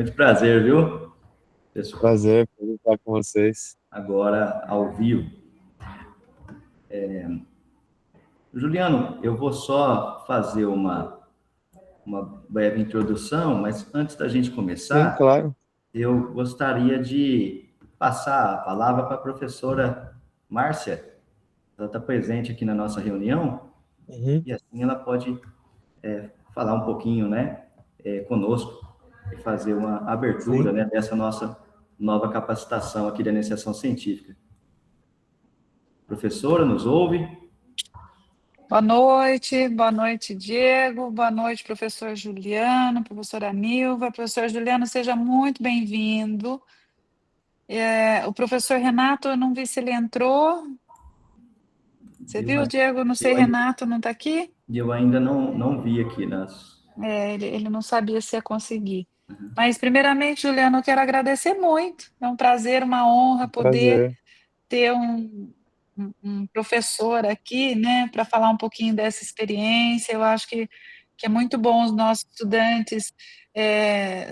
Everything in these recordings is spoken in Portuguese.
Muito prazer, viu, pessoal? Prazer estar com vocês. Agora, ao vivo. Juliano, eu vou só fazer uma breve introdução, mas antes da gente Sim, começar, claro. eu gostaria de passar a palavra para a professora Márcia. Ela está presente aqui na nossa reunião Uhum. e assim ela pode falar um pouquinho, né, conosco e fazer uma abertura, Sim. né, dessa nossa nova capacitação aqui da iniciação científica. Professora, nos ouve? Boa noite, Diego, boa noite, professor Juliano, professora Nilva. Professor Juliano, seja muito bem-vindo. O professor Renato, eu não vi se ele entrou. Você viu, Diego? Não sei, Renato não está aqui? Eu ainda não vi aqui nas... Ele não sabia se ia conseguir. Mas, primeiramente, Juliano, eu quero agradecer muito. É um prazer, uma honra poder Prazer. ter um professor aqui, né, para falar um pouquinho dessa experiência. Eu acho que é muito bom os nossos estudantes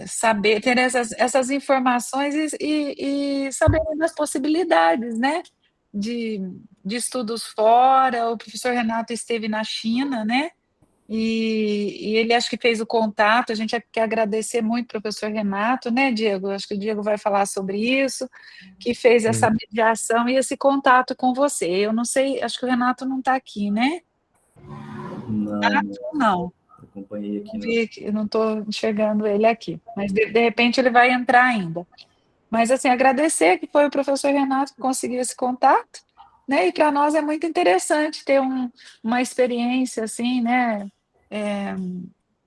saber, ter essas informações e saberem das possibilidades, né, de, de estudos fora. O professor Renato esteve na China, né, e ele acho que fez o contato. A gente quer agradecer muito ao professor Renato, né, Diego? Acho que o Diego vai falar sobre isso, que fez essa Sim. mediação e esse contato com você. Eu não sei, acho que o Renato não está aqui, né? Não, Acompanhei aqui não no... vi, eu não estou enxergando ele aqui, mas de repente ele vai entrar ainda. Mas assim, agradecer que foi o professor Renato que conseguiu esse contato, né? E para nós é muito interessante ter uma experiência assim, né? É,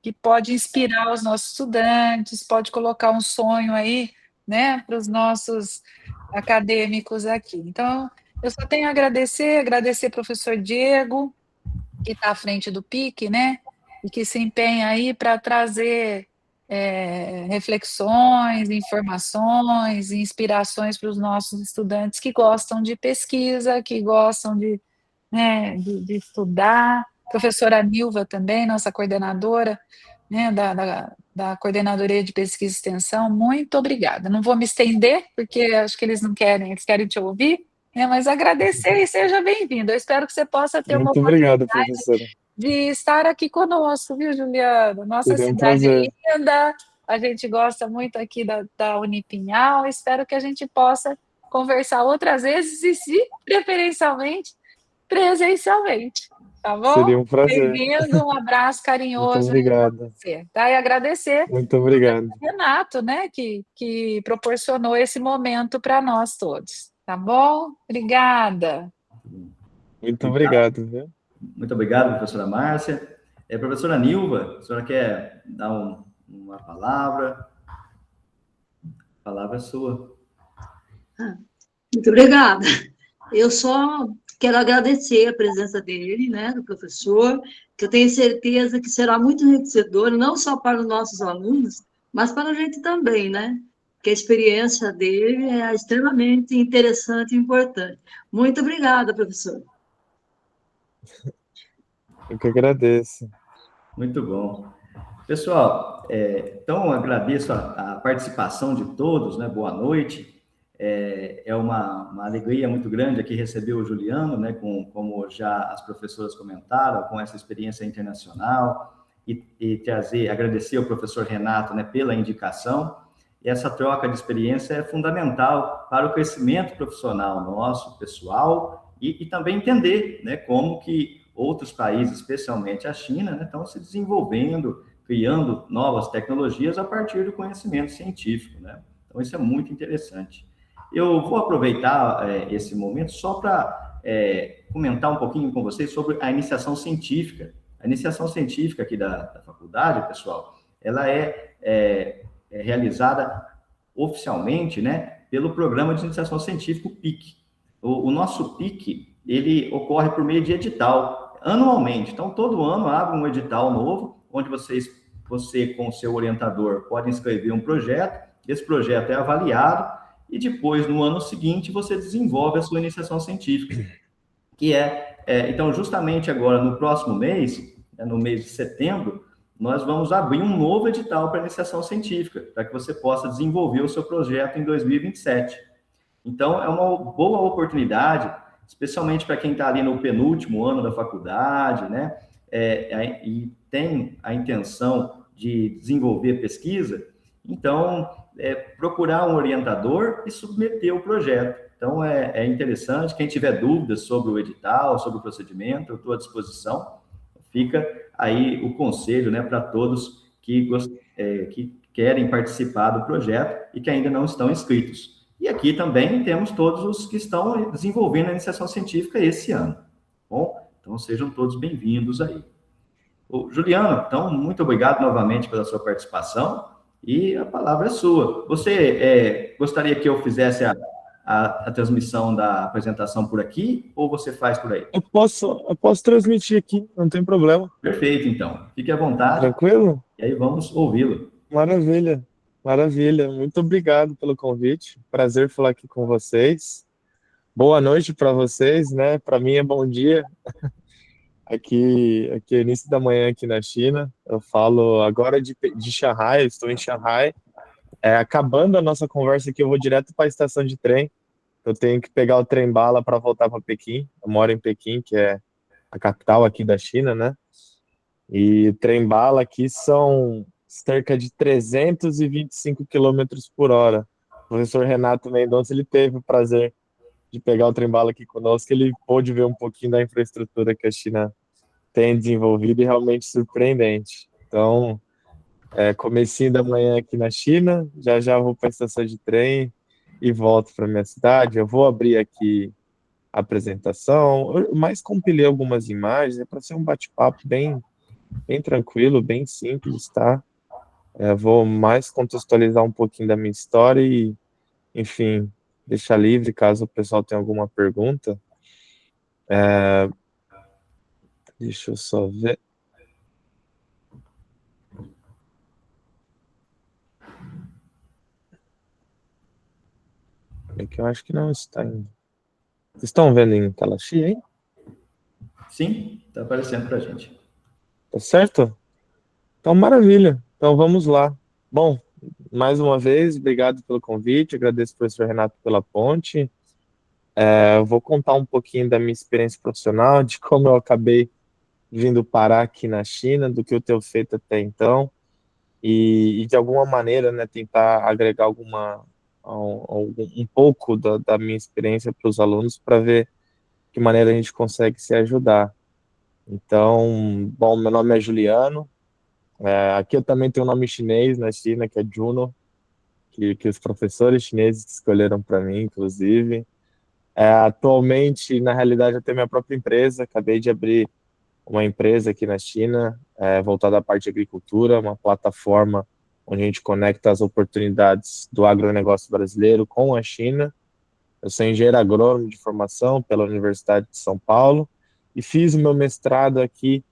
que pode inspirar os nossos estudantes, pode colocar um sonho aí, né, para os nossos acadêmicos aqui. Então, eu só tenho a agradecer ao professor Diego, que está à frente do PIC, né, e que se empenha aí para trazer reflexões, informações, inspirações para os nossos estudantes que gostam de pesquisa, que gostam de estudar. Professora Nilva também, nossa coordenadora, né, da Coordenadoria de Pesquisa e Extensão, muito obrigada. Não vou me estender, porque acho que eles não querem, eles querem te ouvir, né, mas agradecer e seja bem-vindo. Eu espero que você possa ter uma Muito obrigado, professora. de estar aqui conosco, viu, Juliano? Nossa Seria um cidade prazer. é linda, a gente gosta muito aqui da Unipinhal, espero que a gente possa conversar outras vezes e, se preferencialmente, presencialmente, tá bom? Seria um prazer. Bem-vindo, um abraço Muito carinhoso aí para obrigado. você, tá? E agradecer Muito obrigado. ao Renato, né, que proporcionou esse momento para nós todos, tá bom? Obrigada. Muito obrigado, viu? Muito obrigado, professora Márcia. Professora Nilva, a senhora quer dar uma palavra? A palavra é sua. Muito obrigada. Eu só quero agradecer a presença dele, né, do professor, que eu tenho certeza que será muito enriquecedor, não só para os nossos alunos, mas para a gente também, né? Que a experiência dele é extremamente interessante e importante. Muito obrigada, professor. Eu que agradeço. Muito bom. Pessoal, então agradeço a participação de todos, né? Boa noite. É uma alegria muito grande aqui receber o Juliano, né? Como já as professoras comentaram, com essa experiência internacional e agradecer ao professor Renato, né? Pela indicação. E essa troca de experiência é fundamental para o crescimento profissional nosso, pessoal, e também entender, né? Como que outros países, especialmente a China, né, estão se desenvolvendo, criando novas tecnologias a partir do conhecimento científico, né? Então, isso é muito interessante. Eu vou aproveitar esse momento só para comentar um pouquinho com vocês sobre a iniciação científica. A iniciação científica aqui da faculdade, pessoal, ela é realizada oficialmente, né, pelo Programa de Iniciação Científica, o PIC. O nosso PIC, ele ocorre por meio de edital, anualmente. Então, todo ano abre um edital novo, onde você com o seu orientador, pode inscrever um projeto, esse projeto é avaliado, e depois, no ano seguinte, você desenvolve a sua iniciação científica, que então, justamente agora, no próximo mês, no mês de setembro, nós vamos abrir um novo edital para iniciação científica, para que você possa desenvolver o seu projeto em 2027. Então, é uma boa oportunidade, especialmente para quem está ali no penúltimo ano da faculdade, né? E tem a intenção de desenvolver pesquisa, então, procurar um orientador e submeter o projeto. Então, é interessante. Quem tiver dúvidas sobre o edital, sobre o procedimento, eu estou à disposição. Fica aí o conselho, né, para todos que querem participar do projeto e que ainda não estão inscritos. E aqui também temos todos os que estão desenvolvendo a iniciação científica esse ano. Bom, então sejam todos bem-vindos aí. Juliano, então, muito obrigado novamente pela sua participação e a palavra é sua. Você gostaria que eu fizesse a transmissão da apresentação por aqui ou você faz por aí? Eu posso transmitir aqui, não tem problema. Perfeito, então. Fique à vontade. Tranquilo? E aí vamos ouvi-lo. Maravilha, maravilha. Muito obrigado pelo convite. Prazer falar aqui com vocês. Boa noite para vocês, né? Para mim é bom dia. Aqui é início da manhã aqui na China. Eu falo agora de Shanghai, estou em Shanghai. Acabando a nossa conversa aqui, eu vou direto para a estação de trem. Eu tenho que pegar o trem-bala para voltar para Pequim. Eu moro em Pequim, que é a capital aqui da China, né? E o trem-bala aqui são cerca de 325 quilômetros por hora. O professor Renato Mendonça, ele teve o prazer de pegar o trem-bala aqui conosco, ele pôde ver um pouquinho da infraestrutura que a China tem desenvolvido e realmente surpreendente. Então, comecinho da manhã aqui na China, já vou para a estação de trem e volto para minha cidade. Eu vou abrir aqui a apresentação, eu mais compilei algumas imagens, para ser um bate-papo bem tranquilo, bem simples, tá? Vou mais contextualizar um pouquinho da minha história e, enfim, deixar livre caso o pessoal tenha alguma pergunta. Deixa eu só ver. É que eu acho que não está indo. Vocês estão vendo em tela cheia, hein? Sim, está aparecendo para a gente. Tá certo? Então, maravilha. Então, vamos lá. Bom, mais uma vez, obrigado pelo convite, agradeço ao professor Renato pela ponte. Eu vou contar um pouquinho da minha experiência profissional, de como eu acabei vindo parar aqui na China, do que eu tenho feito até então, e de alguma maneira, né, tentar agregar um pouco da minha experiência para os alunos, para ver de que maneira a gente consegue se ajudar. Então, bom, meu nome é Juliano, aqui eu também tenho um nome chinês na China, que é Juno, que os professores chineses escolheram para mim, inclusive. Atualmente, na realidade, eu tenho minha própria empresa, acabei de abrir uma empresa aqui na China, voltada à parte de agricultura, uma plataforma onde a gente conecta as oportunidades do agronegócio brasileiro com a China. Eu sou engenheiro agrônomo de formação pela Universidade de São Paulo e fiz o meu mestrado aqui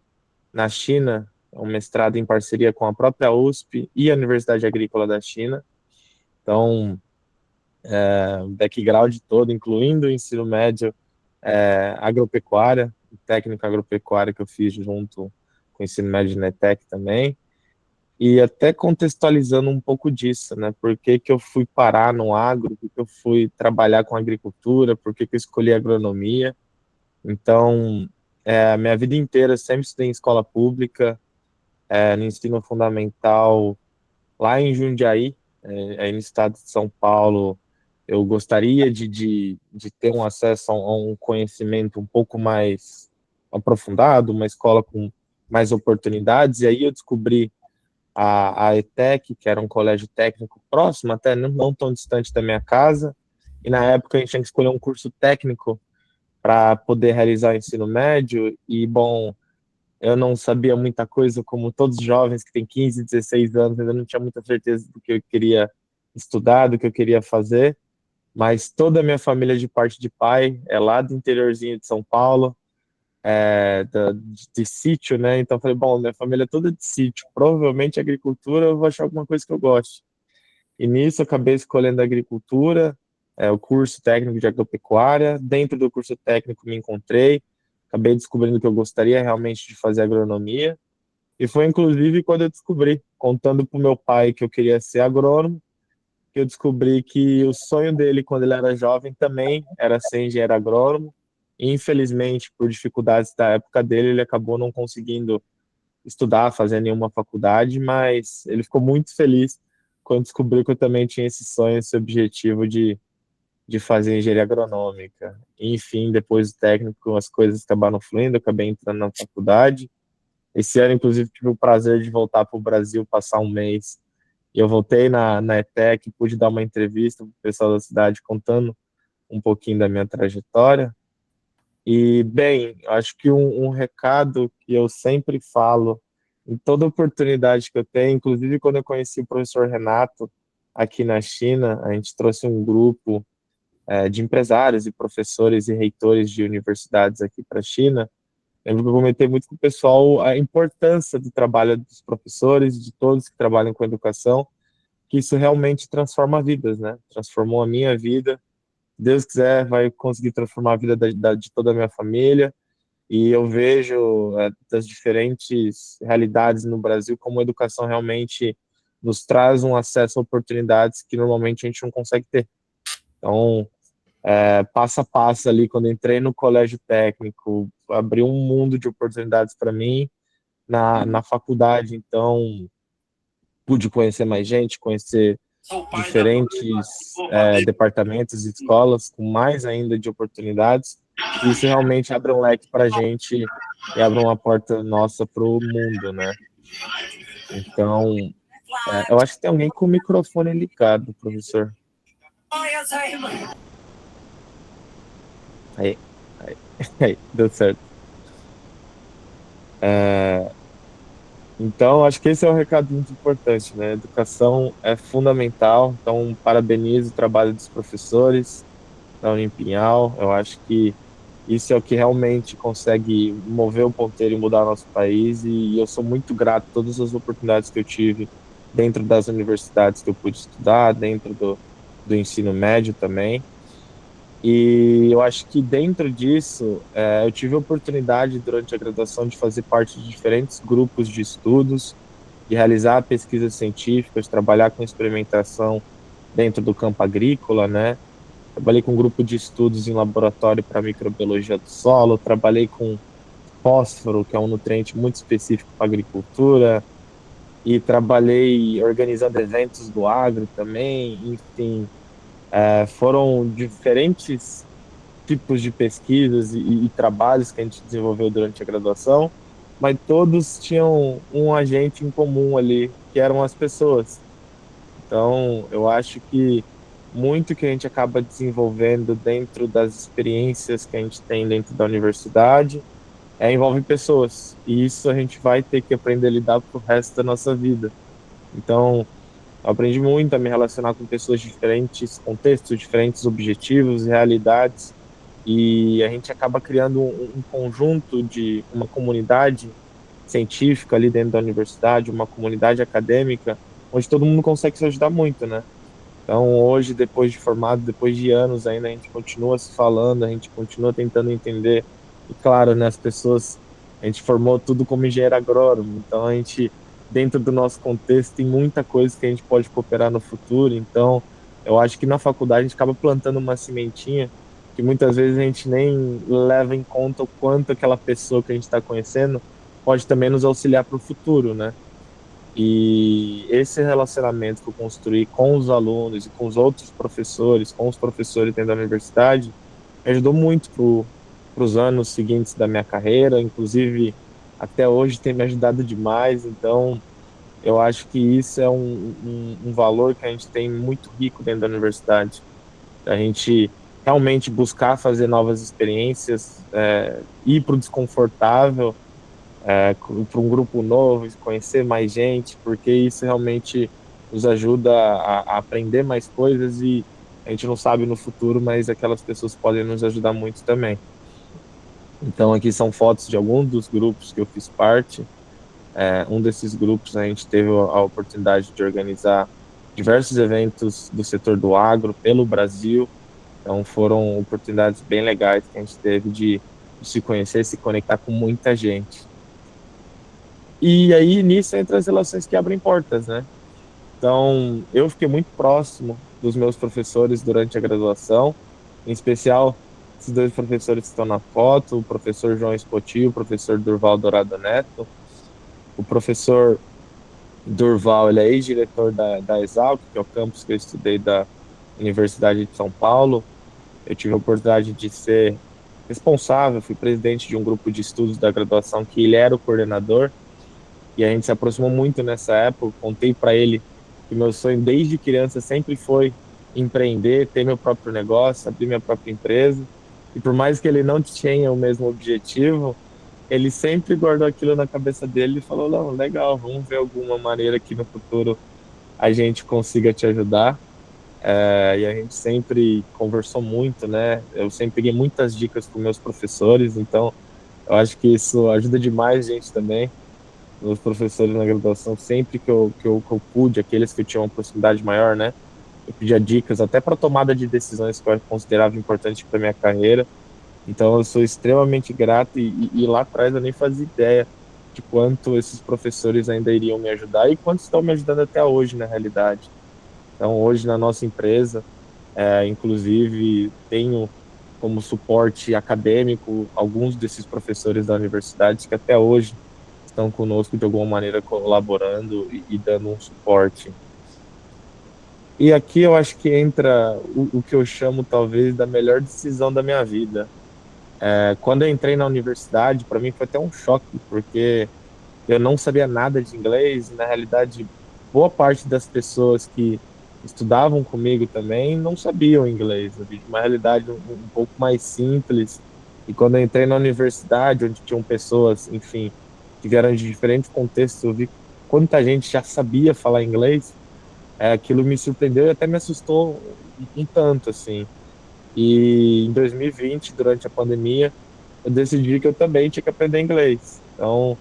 na China, um mestrado em parceria com a própria USP e a Universidade Agrícola da China. Então, o background todo, incluindo o ensino médio, agropecuária, técnico agropecuária que eu fiz junto com o ensino médio de NETEC também, e até contextualizando um pouco disso, né, por que eu fui parar no agro, por que eu fui trabalhar com agricultura, por que eu escolhi agronomia. Então, a minha vida inteira eu sempre estudei em escola pública, no ensino fundamental, lá em Jundiaí, aí no estado de São Paulo. Eu gostaria de ter um acesso a um conhecimento um pouco mais aprofundado, uma escola com mais oportunidades, e aí eu descobri a ETEC, que era um colégio técnico próximo, até não tão distante da minha casa, e na época a gente tinha que escolher um curso técnico para poder realizar o ensino médio, e bom, eu não sabia muita coisa, como todos os jovens que têm 15, 16 anos, ainda não tinha muita certeza do que eu queria estudar, do que eu queria fazer, mas toda a minha família de parte de pai é lá do interiorzinho de São Paulo, de sítio, né? Então eu falei, bom, minha família é toda de sítio, provavelmente agricultura eu vou achar alguma coisa que eu goste. E nisso eu acabei escolhendo a agricultura, o curso técnico de agropecuária. Dentro do curso técnico me encontrei, acabei descobrindo que eu gostaria realmente de fazer agronomia. E foi inclusive quando eu descobri, contando para o meu pai que eu queria ser agrônomo, que eu descobri que o sonho dele quando ele era jovem também era ser engenheiro agrônomo. E, infelizmente, por dificuldades da época dele, ele acabou não conseguindo estudar, fazer nenhuma faculdade, mas ele ficou muito feliz quando descobriu que eu também tinha esse sonho, esse objetivo de fazer engenharia agronômica. Enfim, depois do técnico, as coisas acabaram fluindo, eu acabei entrando na faculdade. Esse ano, inclusive, tive o prazer de voltar para o Brasil, passar um mês. E eu voltei na ETEC, pude dar uma entrevista para o pessoal da cidade, contando um pouquinho da minha trajetória. E, bem, acho que um recado que eu sempre falo, em toda oportunidade que eu tenho, inclusive quando eu conheci o professor Renato aqui na China, a gente trouxe um grupo de empresários e professores e reitores de universidades aqui para a China. Lembro que eu comentei muito com o pessoal a importância do trabalho dos professores, de todos que trabalham com educação, que isso realmente transforma vidas, né? Transformou a minha vida. Se Deus quiser, vai conseguir transformar a vida de toda a minha família. E eu vejo das diferentes realidades no Brasil como a educação realmente nos traz um acesso a oportunidades que normalmente a gente não consegue ter. Então, passo a passo ali, quando entrei no colégio técnico, abriu um mundo de oportunidades para mim na faculdade. Então, pude conhecer mais gente, conhecer diferentes departamentos e escolas com mais ainda de oportunidades. Isso realmente abre um leque para a gente e abre uma porta nossa para o mundo, né? Então, eu acho que tem alguém com o microfone ligado, professor. Aí, aí, deu certo. Então, acho que esse é um recado muito importante, né? Educação é fundamental, então parabenizo o trabalho dos professores da Unipinhal. Eu acho que isso é o que realmente consegue mover o ponteiro e mudar nosso país, e eu sou muito grato a todas as oportunidades que eu tive dentro das universidades que eu pude estudar, dentro do ensino médio também. E eu acho que dentro disso, eu tive a oportunidade durante a graduação de fazer parte de diferentes grupos de estudos, de realizar pesquisas científicas, trabalhar com experimentação dentro do campo agrícola, né? Trabalhei com um grupo de estudos em laboratório para microbiologia do solo, trabalhei com fósforo, que é um nutriente muito específico para a agricultura, e trabalhei organizando eventos do agro também, enfim, foram diferentes tipos de pesquisas e trabalhos que a gente desenvolveu durante a graduação, mas todos tinham um agente em comum ali, que eram as pessoas. Então, eu acho que muito que a gente acaba desenvolvendo dentro das experiências que a gente tem dentro da universidade envolve pessoas. E isso a gente vai ter que aprender a lidar pro resto da nossa vida. Então, eu aprendi muito a me relacionar com pessoas de diferentes contextos, diferentes objetivos, realidades, e a gente acaba criando um conjunto de uma comunidade científica ali dentro da universidade, uma comunidade acadêmica, onde todo mundo consegue se ajudar muito, né? Então, hoje, depois de formado, depois de anos ainda, a gente continua se falando, a gente continua tentando entender. E, claro, né, as pessoas, a gente formou tudo como engenheiro agrônomo, então a gente, dentro do nosso contexto, tem muita coisa que a gente pode cooperar no futuro. Então, eu acho que na faculdade a gente acaba plantando uma sementinha que muitas vezes a gente nem leva em conta o quanto aquela pessoa que a gente está conhecendo pode também nos auxiliar para o futuro, né? E esse relacionamento que eu construí com os alunos e com os outros professores, com os professores dentro da universidade, me ajudou muito para os anos seguintes da minha carreira, inclusive até hoje tem me ajudado demais. Então, eu acho que isso é um valor que a gente tem muito rico dentro da universidade. A gente realmente buscar fazer novas experiências, ir para o desconfortável, para um grupo novo, conhecer mais gente, porque isso realmente nos ajuda a aprender mais coisas e a gente não sabe no futuro, mas aquelas pessoas podem nos ajudar muito também. Então aqui são fotos de alguns dos grupos que eu fiz parte. Um desses grupos a gente teve a oportunidade de organizar diversos eventos do setor do agro pelo Brasil. Então foram oportunidades bem legais que a gente teve de se conhecer, se conectar com muita gente. E aí, nisso, entra as relações que abrem portas, né? Então, eu fiquei muito próximo dos meus professores durante a graduação, em especial esses dois professores que estão na foto, o professor João Espoti e o professor Durval Dourado Neto. O professor Durval, ele é ex-diretor da Exalc, que é o campus que eu estudei da Universidade de São Paulo. Eu tive a oportunidade de ser responsável, fui presidente de um grupo de estudos da graduação que ele era o coordenador, e a gente se aproximou muito nessa época. Contei para ele que meu sonho desde criança sempre foi empreender, ter meu próprio negócio, abrir minha própria empresa. E por mais que ele não tinha o mesmo objetivo, ele sempre guardou aquilo na cabeça dele e falou: não, legal, vamos ver alguma maneira que no futuro a gente consiga te ajudar. E a gente sempre conversou muito, né? Eu sempre peguei muitas dicas com meus professores, então eu acho que isso ajuda demais a gente também. Meus professores na graduação, sempre que eu pude, aqueles que eu tinha uma proximidade maior, né? Eu pedia dicas até para tomada de decisões que eu considerava importante para minha carreira. Então eu sou extremamente grato e lá atrás eu nem fazia ideia de quanto esses professores ainda iriam me ajudar e quanto estão me ajudando até hoje, na realidade. Então hoje na nossa empresa, inclusive tenho como suporte acadêmico alguns desses professores da universidade que até hoje estão conosco de alguma maneira colaborando e dando um suporte. E aqui eu acho que entra o que eu chamo talvez da melhor decisão da minha vida. Quando eu entrei na universidade, para mim foi até um choque, porque eu não sabia nada de inglês, e na realidade, boa parte das pessoas que estudavam comigo também não sabiam inglês. Eu vi uma realidade um pouco mais simples. E quando eu entrei na universidade, onde tinham pessoas, enfim, que vieram de diferentes contextos, eu vi quanta gente já sabia falar inglês. Aquilo me surpreendeu e até me assustou um tanto, assim. E em 2020, durante a pandemia, eu decidi que eu também tinha que aprender inglês. Então,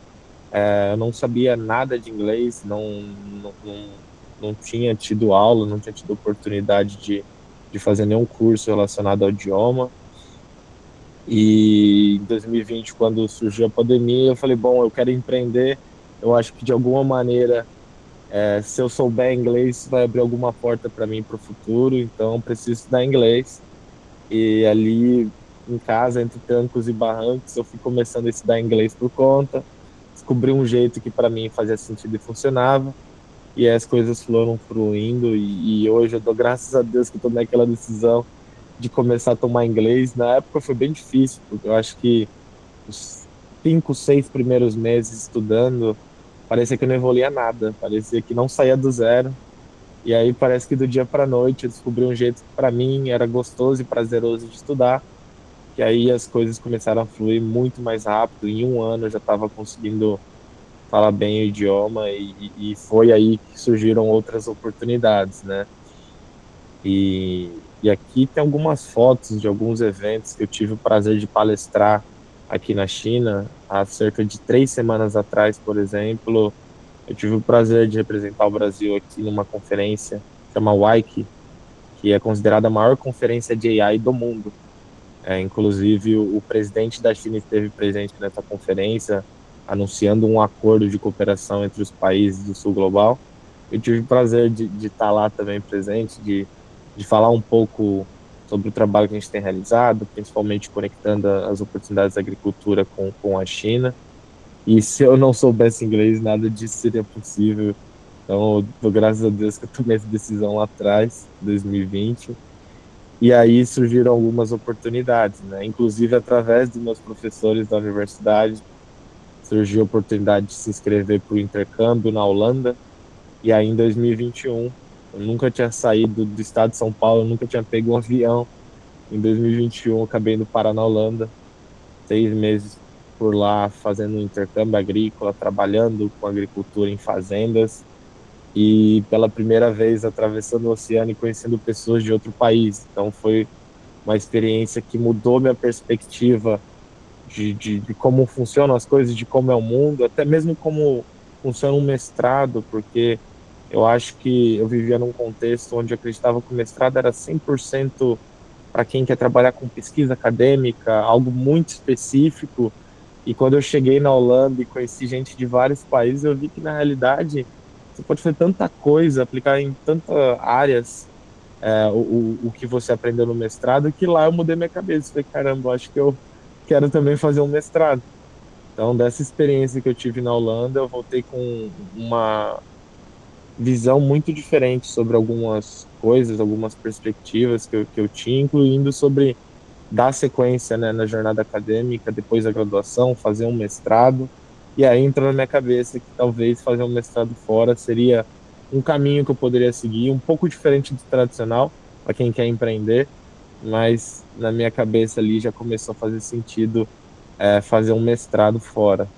eu não sabia nada de inglês, não tinha tido aula, não tinha tido oportunidade de fazer nenhum curso relacionado ao idioma. E em 2020, quando surgiu a pandemia, eu falei, bom, eu quero empreender. Eu acho que de alguma maneira, se eu souber inglês, vai abrir alguma porta para mim para o futuro. Então, eu preciso estudar inglês. E ali em casa, entre trancos e barrancos, eu fui começando a estudar inglês por conta. Descobri um jeito que para mim fazia sentido e funcionava. E as coisas foram fluindo. E hoje eu dou graças a Deus que eu tomei aquela decisão de começar a tomar inglês. Na época foi bem difícil, porque eu acho que os 5, 6 primeiros meses estudando, parecia que eu não evoluía nada, parecia que não saía do zero. E aí parece que do dia para noite eu descobri um jeito que para mim era gostoso e prazeroso de estudar, que aí as coisas começaram a fluir muito mais rápido. Em um ano eu já estava conseguindo falar bem o idioma e foi aí que surgiram outras oportunidades, né? E aqui tem algumas fotos de alguns eventos que eu tive o prazer de palestrar aqui na China. Há cerca de 3 semanas atrás, por exemplo, eu tive o prazer de representar o Brasil aqui numa conferência chama WIKE, que é considerada a maior conferência de AI do mundo. Inclusive, o presidente da China esteve presente nessa conferência, anunciando um acordo de cooperação entre os países do sul global. Eu tive o prazer de estar lá também presente, de falar um pouco sobre o trabalho que a gente tem realizado, principalmente conectando as oportunidades da agricultura com a China. E se eu não soubesse inglês, nada disso seria possível. Então, eu dou graças a Deus que eu tomei essa decisão lá atrás, em 2020. E aí surgiram algumas oportunidades, né? Inclusive, através dos meus professores da universidade, surgiu a oportunidade de se inscrever para o intercâmbio na Holanda. E aí, em 2021, eu nunca tinha saído do estado de São Paulo, eu nunca tinha pego um avião. Em 2021, eu acabei indo parar na Holanda, 6 meses por lá, fazendo um intercâmbio agrícola, trabalhando com agricultura em fazendas. E pela primeira vez atravessando o oceano e conhecendo pessoas de outro país. Então foi uma experiência que mudou minha perspectiva de como funcionam as coisas, de como é o mundo, até mesmo como funciona um mestrado, porque eu acho que eu vivia num contexto onde eu acreditava que o mestrado era 100% para quem quer trabalhar com pesquisa acadêmica, algo muito específico, E quando eu cheguei na Holanda e conheci gente de vários países, eu vi que na realidade você pode fazer tanta coisa, aplicar em tantas áreas o que você aprendeu no mestrado, que lá eu mudei minha cabeça. Falei, caramba, acho que eu quero também fazer um mestrado. Então, dessa experiência que eu tive na Holanda, eu voltei com uma visão muito diferente sobre algumas coisas, algumas perspectivas que eu tinha, incluindo sobre dar sequência, né, na jornada acadêmica, depois da graduação, fazer um mestrado. E aí entrou na minha cabeça que talvez fazer um mestrado fora seria um caminho que eu poderia seguir, um pouco diferente do tradicional, para quem quer empreender, mas na minha cabeça ali já começou a fazer sentido fazer um mestrado fora.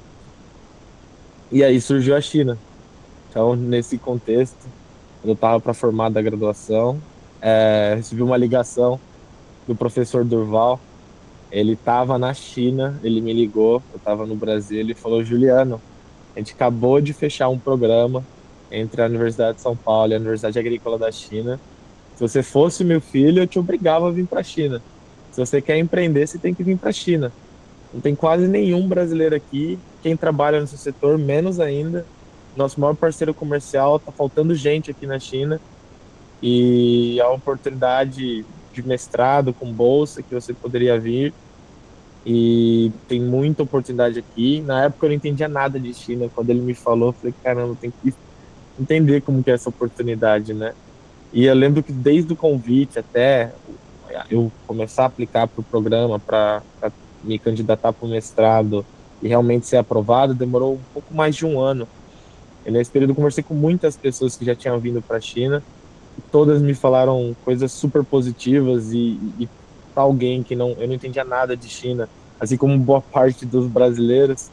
E aí surgiu a China. Então, nesse contexto, eu estava para formar da graduação, recebi uma ligação do professor Durval. Ele estava na China, ele me ligou, eu estava no Brasil, ele falou, Juliano, a gente acabou de fechar um programa entre a Universidade de São Paulo e a Universidade Agrícola da China. Se você fosse meu filho, eu te obrigava a vir para a China. Se você quer empreender, você tem que vir para a China. Não tem quase nenhum brasileiro aqui. Quem trabalha nesse setor, menos ainda. Nosso maior parceiro comercial, está faltando gente aqui na China. E a oportunidade de mestrado com bolsa que você poderia vir. E tem muita oportunidade aqui. Na época eu não entendia nada de China. Quando ele me falou, eu falei, caramba, tem que entender como que é essa oportunidade, né? E eu lembro que desde o convite até eu começar a aplicar para o programa, para me candidatar para o mestrado e realmente ser aprovado, demorou um pouco mais de um ano. E nesse período eu conversei com muitas pessoas que já tinham vindo para a China e todas me falaram coisas super positivas e alguém que eu não entendia nada de China, assim como boa parte dos brasileiros,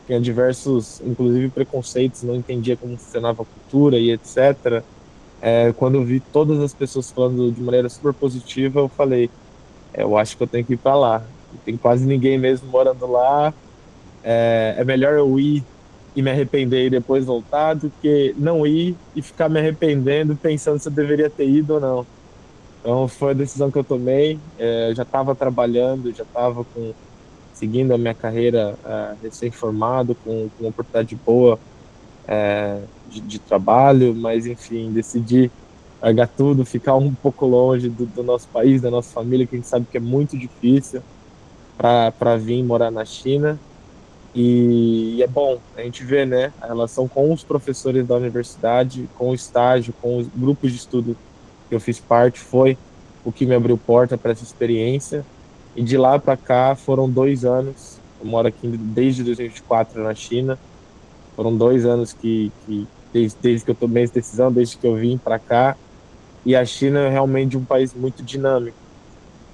tinha diversos, inclusive preconceitos, não entendia como funcionava a cultura e etc. Quando eu vi todas as pessoas falando de maneira super positiva, eu falei, eu acho que eu tenho que ir para lá. E tem quase ninguém mesmo morando lá. É melhor eu ir e me arrepender e depois voltar do que não ir e ficar me arrependendo, pensando se eu deveria ter ido ou não. Então foi a decisão que eu tomei. Eu já estava trabalhando, já estava seguindo a minha carreira recém-formado, com uma oportunidade boa de trabalho, mas enfim, decidi largar tudo, ficar um pouco longe do nosso país, da nossa família, que a gente sabe que é muito difícil para vir morar na China. E é bom, a gente vê, né, a relação com os professores da universidade, com o estágio, com os grupos de estudo que eu fiz parte, foi o que me abriu porta para essa experiência. E de lá para cá foram 2 anos. Eu moro aqui desde 2024 na China. Foram 2 anos desde que eu tomei essa decisão, desde que eu vim para cá. E a China é realmente um país muito dinâmico.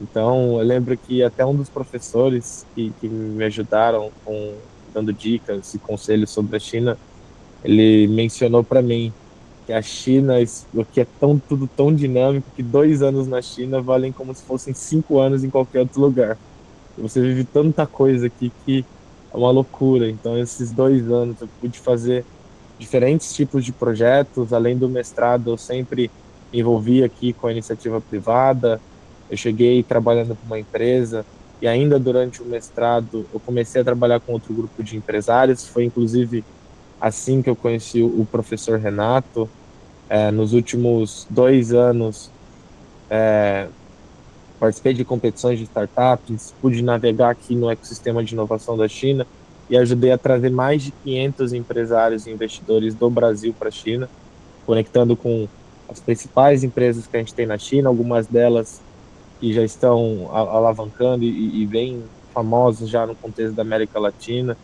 Então, eu lembro que até um dos professores que me ajudaram dando dicas e conselhos sobre a China, ele mencionou para mim que a China, o que é tudo tão dinâmico, que 2 anos na China valem como se fossem 5 anos em qualquer outro lugar. E você vive tanta coisa aqui que é uma loucura. Então, esses 2 anos eu pude fazer diferentes tipos de projetos. Além do mestrado, eu sempre me envolvi aqui com a iniciativa privada. Eu cheguei trabalhando para uma empresa e ainda durante o mestrado eu comecei a trabalhar com outro grupo de empresários. Foi inclusive assim que eu conheci o professor Renato. Nos últimos 2 anos, participei de competições de startups, pude navegar aqui no ecossistema de inovação da China e ajudei a trazer mais de 500 empresários e investidores do Brasil para a China, conectando com as principais empresas que a gente tem na China, algumas delas que já estão alavancando e bem famosas já no contexto da América Latina.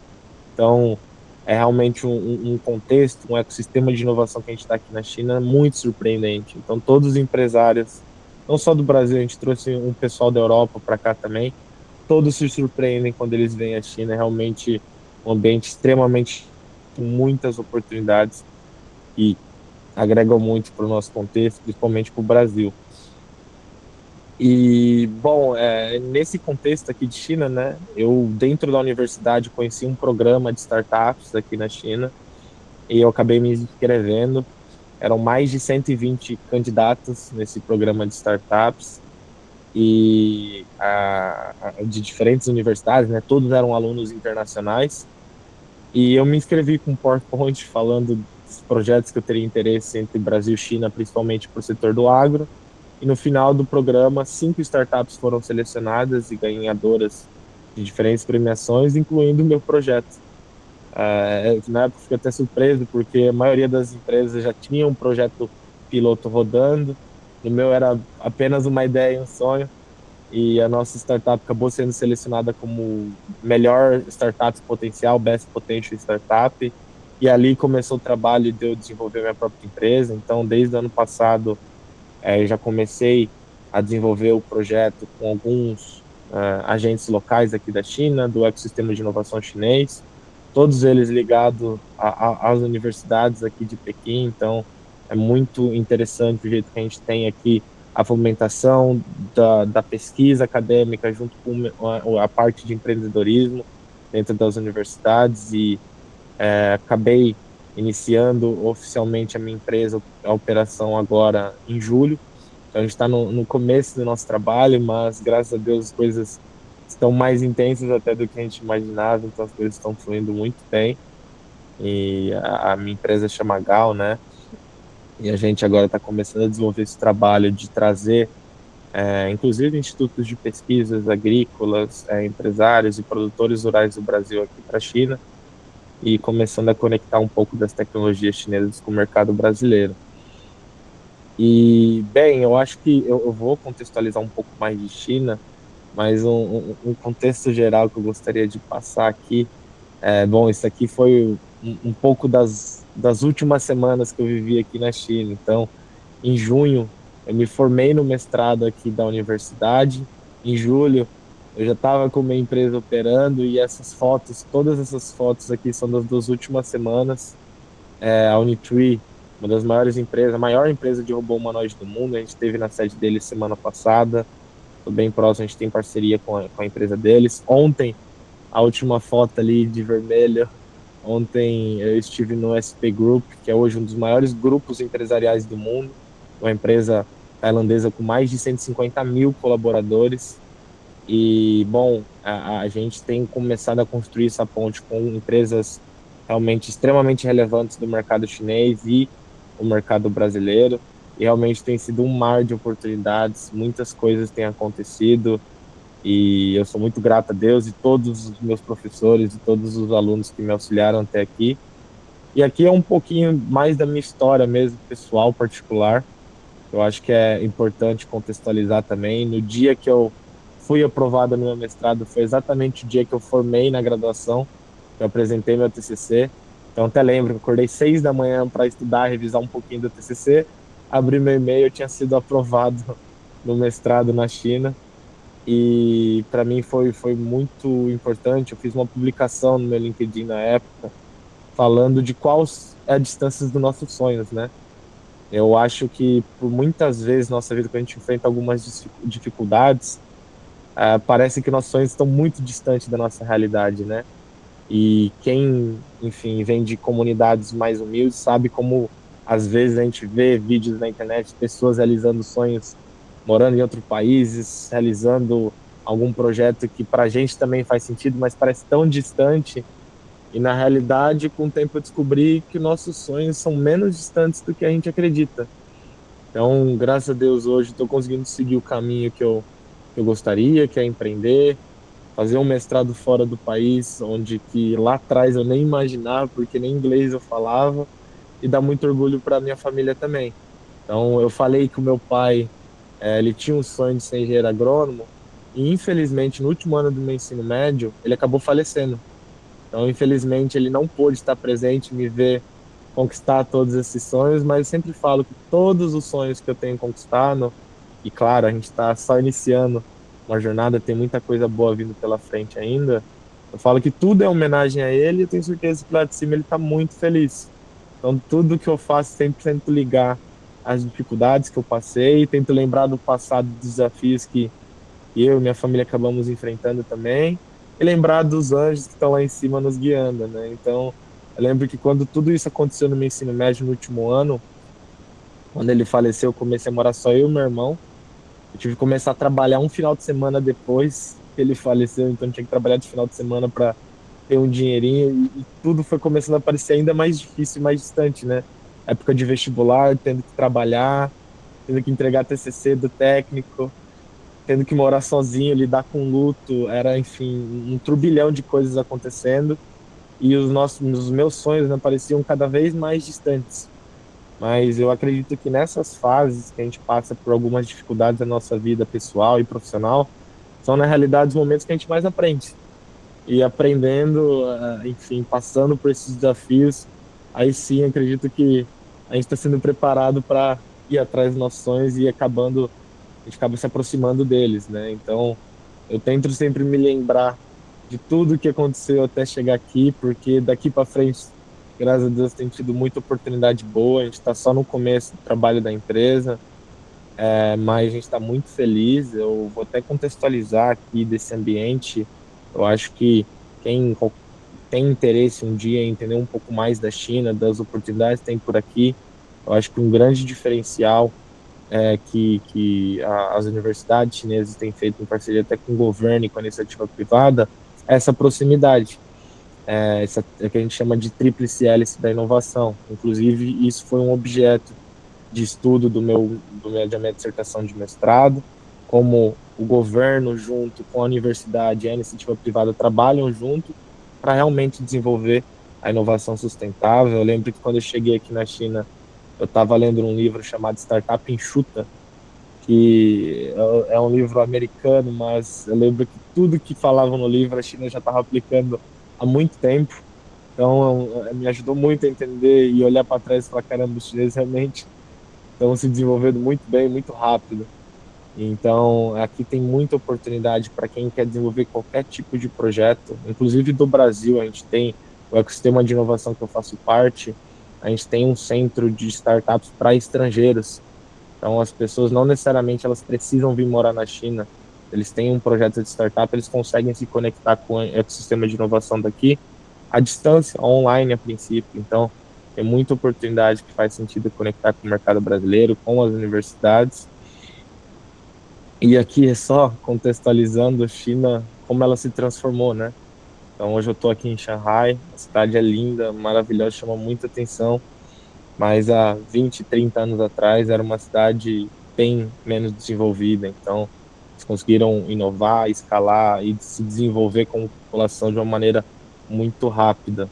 Então, é realmente um contexto, um ecossistema de inovação que a gente está aqui na China muito surpreendente. Então, todos os empresários, não só do Brasil, a gente trouxe um pessoal da Europa para cá também, todos se surpreendem quando eles vêm à China. É realmente um ambiente extremamente com muitas oportunidades e agregam muito para o nosso contexto, principalmente para o Brasil. E, bom, nesse contexto aqui de China, né, eu, dentro da universidade, conheci um programa de startups aqui na China e eu acabei me inscrevendo. Eram mais de 120 candidatos nesse programa de startups de diferentes universidades, né? Todos eram alunos internacionais. E eu me inscrevi com um PowerPoint falando dos projetos que eu teria interesse entre Brasil e China, principalmente para o setor do agro. E no final do programa, 5 startups foram selecionadas e ganhadoras de diferentes premiações, incluindo o meu projeto. Na época, fiquei até surpreso, porque a maioria das empresas já tinha um projeto piloto rodando. O meu era apenas uma ideia e um sonho. E a nossa startup acabou sendo selecionada como melhor startup potencial, Best Potential Startup. E ali começou o trabalho de eu desenvolver minha própria empresa. Então, desde o ano passado, já comecei a desenvolver o projeto com alguns agentes locais aqui da China, do ecossistema de inovação chinês, todos eles ligados às universidades aqui de Pequim. Então, é muito interessante o jeito que a gente tem aqui a fomentação da pesquisa acadêmica junto com a parte de empreendedorismo dentro das universidades. E acabei iniciando oficialmente a minha empresa, a operação agora em julho. Então, a gente está no começo do nosso trabalho, mas graças a Deus as coisas estão mais intensas até do que a gente imaginava, então as coisas estão fluindo muito bem. E a minha empresa chama Gal, né? E a gente agora está começando a desenvolver esse trabalho de trazer, inclusive, institutos de pesquisas agrícolas, empresários e produtores rurais do Brasil aqui para a China, e começando a conectar um pouco das tecnologias chinesas com o mercado brasileiro. E, bem, eu acho que eu vou contextualizar um pouco mais de China, mas um contexto geral que eu gostaria de passar aqui. Bom, isso aqui foi um pouco das últimas semanas que eu vivi aqui na China. Então, em junho, eu me formei no mestrado aqui da universidade. Em julho, eu já estava com minha empresa operando, e essas fotos, todas essas fotos aqui são das 2 últimas semanas. A Unitree, uma das maiores empresas, a maior empresa de robô humanoide do mundo, a gente esteve na sede deles semana passada. Estou bem próximo, a gente tem parceria com a empresa deles. Ontem, a última foto ali de vermelho, ontem eu estive no SP Group, que é hoje um dos maiores grupos empresariais do mundo, uma empresa tailandesa com mais de 150 mil colaboradores. E, bom, a gente tem começado a construir essa ponte com empresas realmente extremamente relevantes do mercado chinês e o mercado brasileiro. E realmente tem sido um mar de oportunidades, muitas coisas têm acontecido, e eu sou muito grato a Deus e todos os meus professores e todos os alunos que me auxiliaram até aqui. E aqui é um pouquinho mais da minha história mesmo, pessoal, particular. Eu acho que é importante contextualizar também. No dia que eu fui aprovado no meu mestrado, foi exatamente o dia que eu formei na graduação, que eu apresentei meu TCC. Então, até lembro que eu acordei 6 da manhã para estudar, revisar um pouquinho do TCC, abri meu e-mail, eu tinha sido aprovado no mestrado na China. E para mim foi muito importante. Eu fiz uma publicação no meu LinkedIn na época, falando de quais é a distância dos nossos sonhos, né? Eu acho que por muitas vezes na nossa vida, quando a gente enfrenta algumas dificuldades, parece que nossos sonhos estão muito distantes da nossa realidade, né? E quem, enfim, vem de comunidades mais humildes sabe como às vezes a gente vê vídeos na internet de pessoas realizando sonhos morando em outros países, realizando algum projeto que para a gente também faz sentido, mas parece tão distante. E na realidade, com o tempo eu descobri que nossos sonhos são menos distantes do que a gente acredita. Então, graças a Deus, hoje estou conseguindo seguir o caminho que eu gostaria, que é empreender, fazer um mestrado fora do país, onde que lá atrás eu nem imaginava, porque nem inglês eu falava, e dá muito orgulho para minha família também. Então, eu falei que o meu pai, ele tinha um sonho de ser engenheiro agrônomo, e infelizmente, no último ano do meu ensino médio, ele acabou falecendo. Então, infelizmente, ele não pôde estar presente e me ver conquistar todos esses sonhos, mas eu sempre falo que todos os sonhos que eu tenho conquistado, e claro, a gente está só iniciando uma jornada, tem muita coisa boa vindo pela frente ainda, eu falo que tudo é homenagem a ele, e eu tenho certeza que lá de cima ele está muito feliz. Então, tudo que eu faço sempre tento ligar às dificuldades que eu passei, tento lembrar do passado, dos desafios que eu e minha família acabamos enfrentando também, e lembrar dos anjos que estão lá em cima nos guiando, né? Então, eu lembro que quando tudo isso aconteceu no meu ensino médio no último ano, quando ele faleceu, eu comecei a morar só eu e meu irmão, Eu tive que começar a trabalhar um final de semana depois que ele faleceu, então eu tinha que trabalhar de final de semana para ter um dinheirinho e tudo foi começando a parecer ainda mais difícil e mais distante, né? Época de vestibular, tendo que trabalhar, tendo que entregar TCC do técnico, tendo que morar sozinho, lidar com luto, era, enfim, um turbilhão de coisas acontecendo e os meus sonhos, né, pareciam cada vez mais distantes. Mas eu acredito que nessas fases que a gente passa por algumas dificuldades da nossa vida pessoal e profissional, são na realidade os momentos que a gente mais aprende. E aprendendo, enfim, passando por esses desafios, aí sim acredito que a gente está sendo preparado para ir atrás dos nossos sonhos e acabando, a gente acaba se aproximando deles, né? Então, eu tento sempre me lembrar de tudo que aconteceu até chegar aqui, porque daqui para frente, graças a Deus, tem tido muita oportunidade boa. A gente está só no começo do trabalho da empresa, mas a gente está muito feliz. Eu vou até contextualizar aqui desse ambiente. Eu acho que quem tem interesse um dia em entender um pouco mais da China, das oportunidades que tem por aqui, eu acho que um grande diferencial as universidades chinesas têm feito em parceria até com o governo e com a iniciativa privada, é essa proximidade, essa é que a gente chama de tríplice hélice da inovação. Inclusive, isso foi um objeto de estudo da minha dissertação de mestrado, como o governo, junto com a universidade e a iniciativa privada, trabalham junto para realmente desenvolver a inovação sustentável. Eu lembro que quando eu cheguei aqui na China, eu estava lendo um livro chamado Startup Enxuta, que é um livro americano, mas eu lembro que tudo que falavam no livro a China já estava aplicando há muito tempo. Então, me ajudou muito a entender e olhar para trás e falar, caramba, os chineses realmente estão se desenvolvendo muito bem, muito rápido. Então, aqui tem muita oportunidade para quem quer desenvolver qualquer tipo de projeto, inclusive do Brasil. A gente tem o ecossistema de inovação que eu faço parte, a gente tem um centro de startups para estrangeiros. Então, as pessoas não necessariamente elas precisam vir morar na China. Eles têm um projeto de startup, eles conseguem se conectar com o ecossistema de inovação daqui à distância, online a princípio. Então, tem muita oportunidade que faz sentido conectar com o mercado brasileiro, com as universidades. E aqui é só contextualizando a China, como ela se transformou, né? Então, hoje eu estou aqui em Shanghai, a cidade é linda, maravilhosa, chama muita atenção, mas há 20, 30 anos atrás era uma cidade bem menos desenvolvida, então eles conseguiram inovar, escalar e se desenvolver como população de uma maneira muito rápida.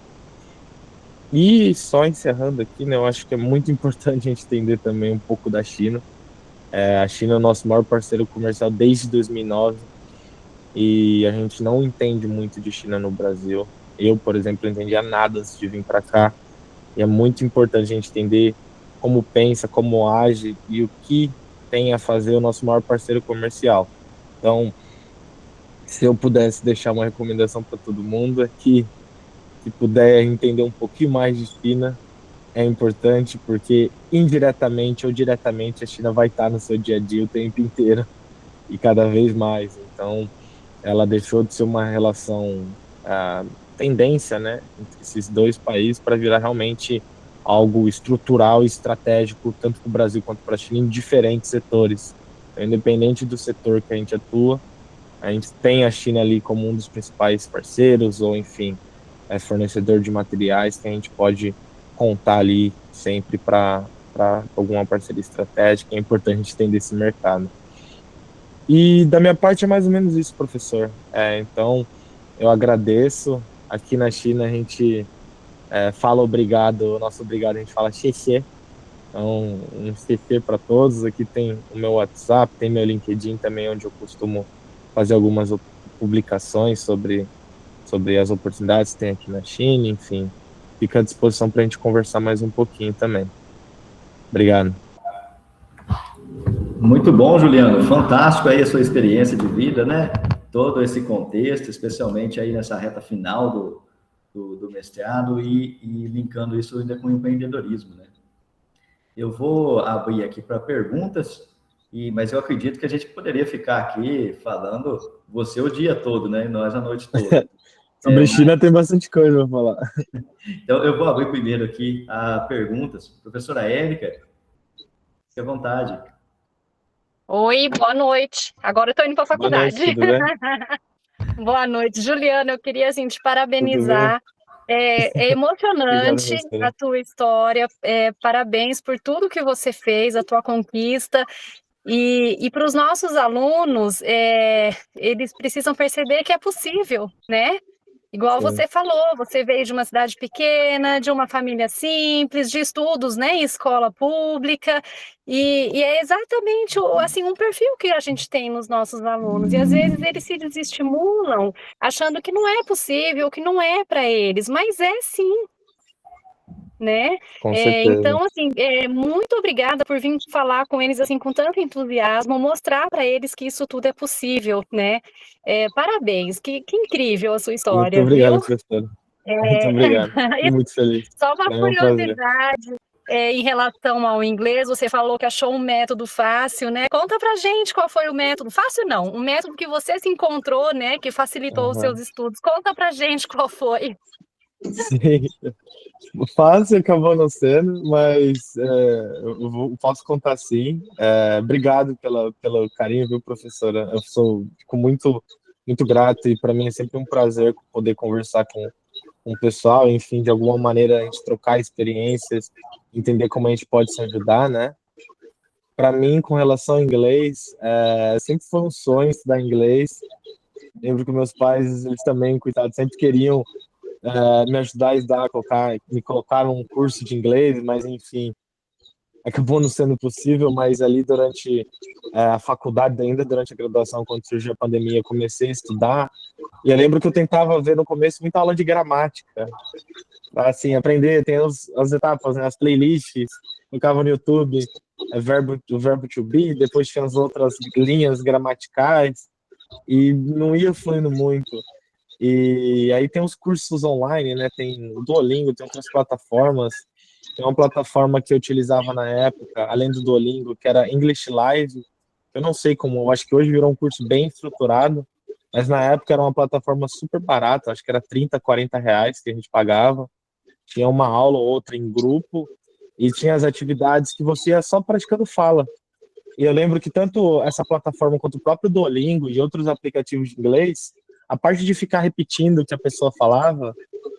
E só encerrando aqui, né, eu acho que é muito importante a gente entender também um pouco da China. A China é o nosso maior parceiro comercial desde 2009 e a gente não entende muito de China no Brasil. Eu, por exemplo, não entendia nada antes de vir para cá. E é muito importante a gente entender como pensa, como age e o que tem a fazer o nosso maior parceiro comercial. Então, se eu pudesse deixar uma recomendação para todo mundo, é que se puder entender um pouquinho mais de China, é importante, porque indiretamente ou diretamente a China vai estar no seu dia a dia o tempo inteiro e cada vez mais. Então, ela deixou de ser uma relação, tendência, né, entre esses dois países para virar realmente algo estrutural e estratégico, tanto para o Brasil quanto para a China, em diferentes setores. Então, independente do setor que a gente atua, a gente tem a China ali como um dos principais parceiros, ou enfim, fornecedor de materiais que a gente pode contar ali sempre para alguma parceria estratégica. É importante a gente entender esse mercado. E da minha parte é mais ou menos isso, professor. Então, eu agradeço. Aqui na China a gente fala obrigado, o nosso obrigado a gente fala xexê. Então, um xexê para todos. Aqui tem o meu WhatsApp, tem meu LinkedIn também, onde eu costumo fazer algumas publicações sobre as oportunidades que tem aqui na China, enfim. Fica à disposição para a gente conversar mais um pouquinho também. Obrigado. Muito bom, Juliano. Fantástico aí a sua experiência de vida, né? Todo esse contexto, especialmente aí nessa reta final do mestrado e linkando isso ainda com o empreendedorismo, né? Eu vou abrir aqui para perguntas, mas eu acredito que a gente poderia ficar aqui falando você o dia todo, né? E nós a noite toda. Sobre China tem bastante coisa para falar. Então, eu vou abrir primeiro aqui a perguntas. Professora Érica, fique à vontade. Oi, boa noite. Agora eu tô indo para a Boa noite, faculdade. tudo bem? Boa noite, Juliana. Eu queria assim te Tudo bem? parabenizar. É Obrigado, emocionante professora. a tua história. Parabéns por tudo que você fez, a tua conquista. E para os nossos alunos, eles precisam perceber que é possível, né? Igual Sim, você falou, você veio de uma cidade pequena, de uma família simples, de estudos, né, em escola pública, e é exatamente assim, um perfil que a gente tem nos nossos alunos, e às vezes eles se desestimulam, achando que não é possível, que não é para eles, mas é sim, né? com certeza. Então, assim, muito obrigada por vir falar com eles assim com tanto entusiasmo, mostrar para eles que isso tudo é possível, né? Parabéns, que incrível a sua Muito história, obrigado, viu? professora. Muito obrigado. Fico muito feliz. Só uma Para mim é um prazer. curiosidade, em relação ao inglês, você falou que achou um método fácil, né? Conta pra gente qual foi o método. Fácil não, um método que você se encontrou, né? Que facilitou os seus Aham. estudos. Conta pra gente qual foi. Sim, fácil acabou não sendo, mas posso contar sim. Obrigado pelo carinho, viu, professora? Fico muito grato e para mim é sempre um prazer poder conversar com o pessoal, enfim, de alguma maneira a gente trocar experiências, entender como a gente pode se ajudar, né? Para mim, com relação ao inglês, sempre foi um sonho estudar inglês. Lembro que meus pais, eles também, coitados, sempre queriam me ajudar a estudar, me colocar num curso de inglês, mas enfim, acabou não sendo possível. Mas ali durante a faculdade, ainda durante a graduação, quando surgiu a pandemia, eu comecei a estudar. E eu lembro que eu tentava ver no começo muita aula de gramática, assim, aprender, tem as etapas, né, as playlists, colocava no YouTube, o verbo to be, depois tinha as outras linhas gramaticais, e não ia fluindo muito. E aí tem os cursos online, né? Tem o Duolingo, tem outras plataformas. Tem uma plataforma que eu utilizava na época, além do Duolingo, que era English Live. Eu não sei como, eu acho que hoje virou um curso bem estruturado, mas na época era uma plataforma super barata, acho que era 30, 40 reais que a gente pagava. Tinha uma aula ou outra em grupo e tinha as atividades que você ia só praticando fala. E eu lembro que tanto essa plataforma quanto o próprio Duolingo e outros aplicativos de inglês, a parte de ficar repetindo o que a pessoa falava,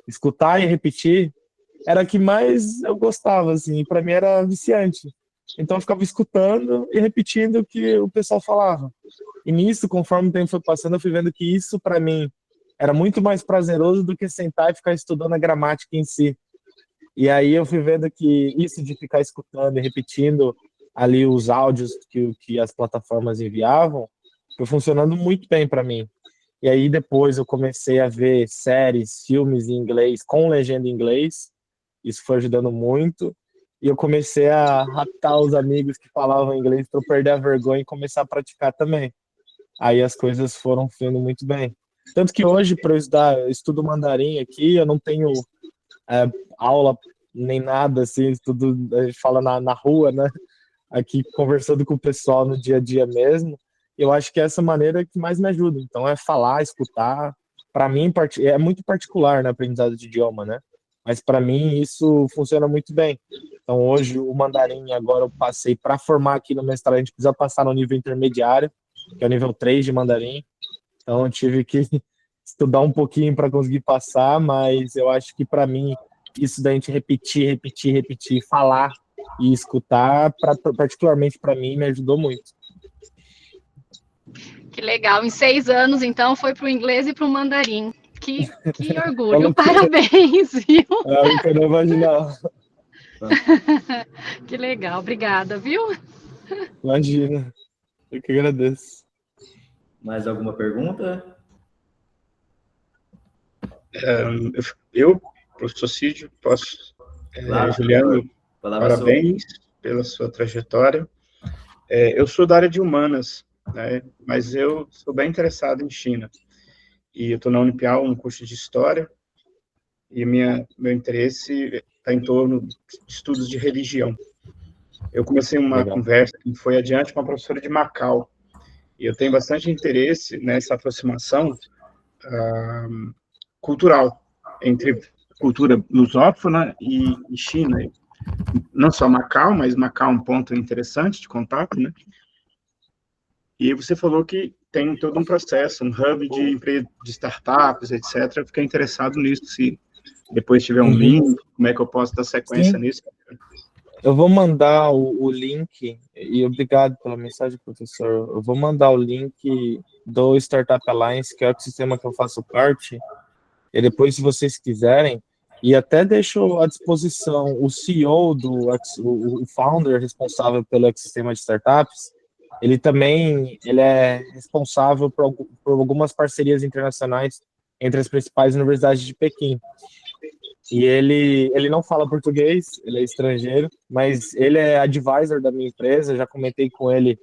escutar e repetir, era a que mais eu gostava, assim, e para mim era viciante. Então eu ficava escutando e repetindo o que o pessoal falava. E nisso, conforme o tempo foi passando, eu fui vendo que isso para mim era muito mais prazeroso do que sentar e ficar estudando a gramática em si. E aí eu fui vendo que isso de ficar escutando e repetindo ali os áudios que as plataformas enviavam, foi funcionando muito bem para mim. E aí depois eu comecei a ver séries, filmes em inglês, com legenda em inglês, isso foi ajudando muito. E eu comecei a raptar os amigos que falavam inglês para eu perder a vergonha e começar a praticar também. Aí as coisas foram fluindo muito bem. Tanto que hoje, para eu estudo mandarim aqui, eu não tenho é, aula nem nada, assim, tudo a gente fala na rua, né? Aqui conversando com o pessoal no dia a dia mesmo. Eu acho que é essa maneira que mais me ajuda. Então é falar, escutar. Para mim é muito particular na aprendizado de idioma, né? Mas para mim isso funciona muito bem. Então hoje o mandarim agora eu passei para formar aqui no mestrado, a gente precisa passar no nível intermediário, que é o nível 3 de mandarim. Então eu tive que estudar um pouquinho para conseguir passar, mas eu acho que para mim isso da gente repetir, falar e escutar, particularmente para mim, me ajudou muito. Que legal. Em 6 anos, então, foi para o inglês e para o mandarim. Que orgulho. Parabéns, viu? Eu nunca não imaginava. Que legal. Obrigada, viu? Imagina. Eu que agradeço. Mais alguma pergunta? Eu, professor Cídio, posso... Claro, Juliano, parabéns pela sua trajetória. Eu sou da área de humanas, né, mas eu sou bem interessado em China. E eu estou na Unipial, no curso de História, e meu interesse está em torno de estudos de religião. Eu comecei uma conversa que foi adiante com uma professora de Macau, e eu tenho bastante interesse nessa aproximação cultural, entre cultura lusófona e China. Não só Macau, mas Macau é um ponto interessante de contato, né? E você falou que tem todo um processo, um hub de startups, etc. Eu fiquei interessado nisso, se depois tiver um link, como é que eu posso dar sequência Sim. nisso? Eu vou mandar o link, e obrigado pela mensagem, professor. Eu vou mandar o link do Startup Alliance, que é o ecossistema que eu faço parte, e depois, se vocês quiserem, e até deixo à disposição o CEO, o founder responsável pelo ecossistema de startups, ele é responsável por algumas parcerias internacionais entre as principais universidades de Pequim. E ele não fala português, ele é estrangeiro, mas ele é advisor da minha empresa, já comentei com ele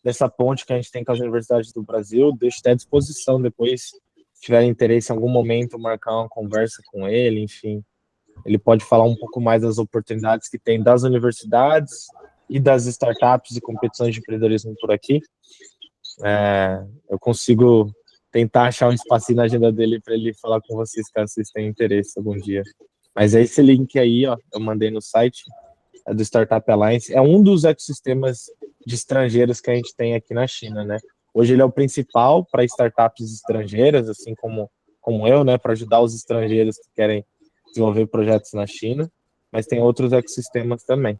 dessa ponte que a gente tem com as universidades do Brasil, deixo até à disposição depois, se tiver interesse em algum momento, marcar uma conversa com ele, enfim. Ele pode falar um pouco mais das oportunidades que tem das universidades e das startups e competições de empreendedorismo por aqui. Eu consigo tentar achar um espacinho na agenda dele para ele falar com vocês, caso vocês tenham interesse algum dia. Mas é esse link aí, ó, eu mandei no site, é do Startup Alliance, é um dos ecossistemas de estrangeiros que a gente tem aqui na China, né? Hoje ele é o principal para startups estrangeiras, assim como eu, né, para ajudar os estrangeiros que querem desenvolver projetos na China, mas tem outros ecossistemas também.